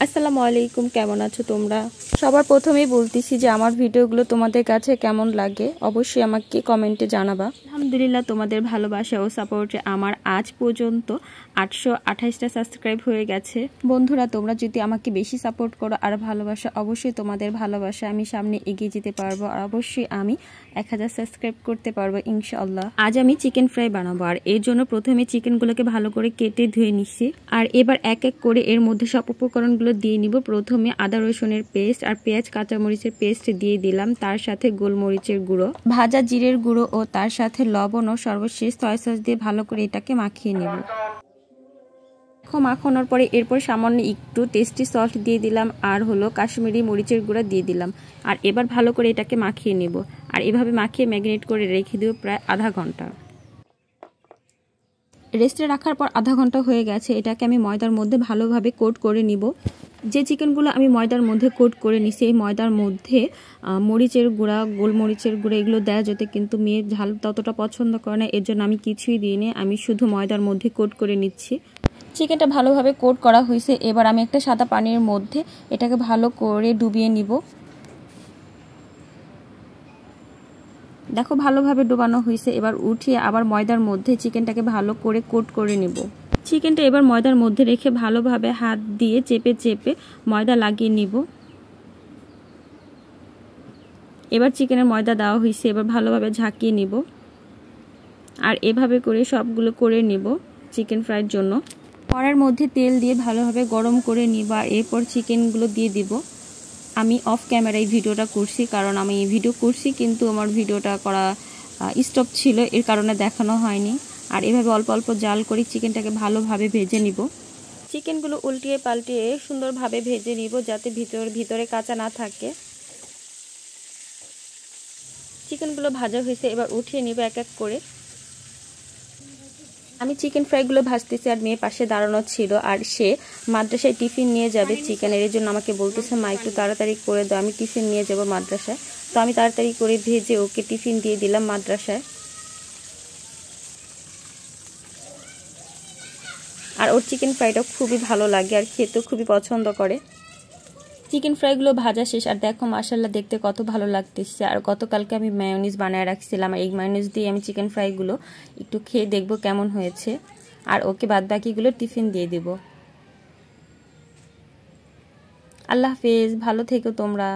আসসালামু আলাইকুম, কেমন আছো তোমরা? সবার প্রথমেই বলতেছি যে আমার ভিডিওগুলো তোমাদের কাছে কেমন লাগে অবশ্যই আমাকে কমেন্টে জানাবা। আলহামদুলিল্লাহ, তোমাদের ভালোবাসা ও সাপোর্টে আমার আজ পর্যন্ত 828টা সাবস্ক্রাইব হয়ে গেছে। বন্ধুরা, তোমরা যদি আমাকে বেশি সাপোর্ট করো আর ভালোবাসা, অবশ্যই তোমাদের ভালোবাসা আমি সামনে এগিয়ে যেতে পারবো আর অবশ্যই আমি 1000 সাবস্ক্রাইব করতে পারবো ইনশাআল্লাহ। আজ আমি চিকেন ফ্রাই বানাবো আর এর জন্য প্রথমে চিকেনগুলোকে ভালো করে কেটে ধুয়ে নিচ্ছি আর এবার এক এক করে এর মধ্যে সব উপকরণগুলো দিয়ে নিব। প্রথমে আদা রসুনের পেস্ট আর পেঁয়াজ কাঁচামরিচের পেস্ট দিয়ে দিলাম, তার সাথে গোলমরিচের গুঁড়ো, ভাজা জিরের গুঁড়ো ও তার সাথে লবণ ও সর্বশেষ সয়া সস দিয়ে ভালো করে এটাকে মাখিয়ে নেব। মাখানোর পরে এরপর সামান্য একটু টেস্টি সল্ট দিয়ে দিলাম আর হলো কাশ্মীরি মরিচের গুঁড়া দিয়ে দিলাম আর এবার ভালো করে এটাকে মাখিয়ে নেব আর এভাবে মাখিয়ে ম্যারিনেট করে রেখে দেব প্রায় আধা ঘন্টা। রেস্টে রাখার পর আধা ঘন্টা হয়ে গেছে, এটাকে আমি ময়দার মধ্যে ভালোভাবে কোট করে নিব। যে চিকেনগুলো আমি ময়দার মধ্যে কোট করে নিছি এই ময়দার মধ্যে মরিচের গুঁড়া, গোলমরিচের গুঁড়া এগুলো দেওয়া যেতে, কিন্তু মেয়ে ঝাল ততটা পছন্দ করে না, এর জন্য আমি কিছুই দিইনি, আমি শুধু ময়দার মধ্যে কোট করে নিচ্ছি। চিকেনটা ভালোভাবে কোট করা হয়েছে, এবার আমি একটা সাদা পানির মধ্যে এটাকে ভালো করে ডুবিয়ে নিব। দেখো ভালোভাবে ডোবানো হয়েছে, এবার উঠিয়ে আবার ময়দার মধ্যে চিকেনটাকে ভালো করে কোট করে নেব। চিকেনটা এবার ময়দার মধ্যে রেখে ভালোভাবে হাত দিয়ে চেপে চেপে ময়দা লাগিয়ে নিব। এবার চিকেনের ময়দা দেওয়া হয়েছে, এবার ভালোভাবে ঝাঁকিয়ে নিব আর এভাবে করে সবগুলো করে নিব চিকেন ফ্রাইয়ের জন্য। কড়াইয়ের মধ্যে তেল দিয়ে ভালোভাবে গরম করে নিব আর এরপর চিকেনগুলো দিয়ে দিব। আমি অফ ক্যামেরায় ভিডিওটা করছি, কারণ আমি ভিডিও করছি কিন্তু আমার ভিডিওটা করা স্টপ ছিল, এর কারণে দেখানো হয়নি। আর এভাবে অল্প অল্প জাল করে চিকেনটাকে ভালোভাবে ভেজে নিব। চিকেনগুলো উল্টিয়ে পাল্টিয়ে সুন্দরভাবে ভেজে নিব যাতে ভিতরে কাঁচা না থাকে। চিকেনগুলো ভাজা হয়েছে, এবার উঠিয়ে নিব এক এক করে। আমি চিকেন ফ্রাইগুলো ভাজতেছি আর মেয়ে পাশে দাঁড়ানো ছিল আর সে মাদ্রাসায় টিফিন নিয়ে যাবে চিকেনের, এর জন্য আমাকে বলতেছে মা একটু তাড়াতাড়ি করে দাও, আমি টিফিন নিয়ে যাব মাদ্রাসায়। তো আমি তাড়াতাড়ি করে ভেজে ওকে টিফিন দিয়ে দিলাম মাদ্রাসায়। আর ওর চিকেন ফ্রাইটা খুবই ভালো লাগে আর খেতেও খুবই পছন্দ করে। চিকেন ফ্রাইগুলো ভাজা শেষ আর দেখো মাশাআল্লাহ দেখতে কত ভালো লাগতেছে। আর গতকালকে আমি মায়োনিজ বানায় রাখছিলাম, এই মায়োনিজ দিয়ে আমি চিকেন ফ্রাইগুলো একটু খেয়ে দেখবো কেমন হয়েছে আর ওকে বাদবাকিগুলো টিফিন দিয়ে দেব। আল্লাহ হাফেজ, ভালো থেকো তোমরা।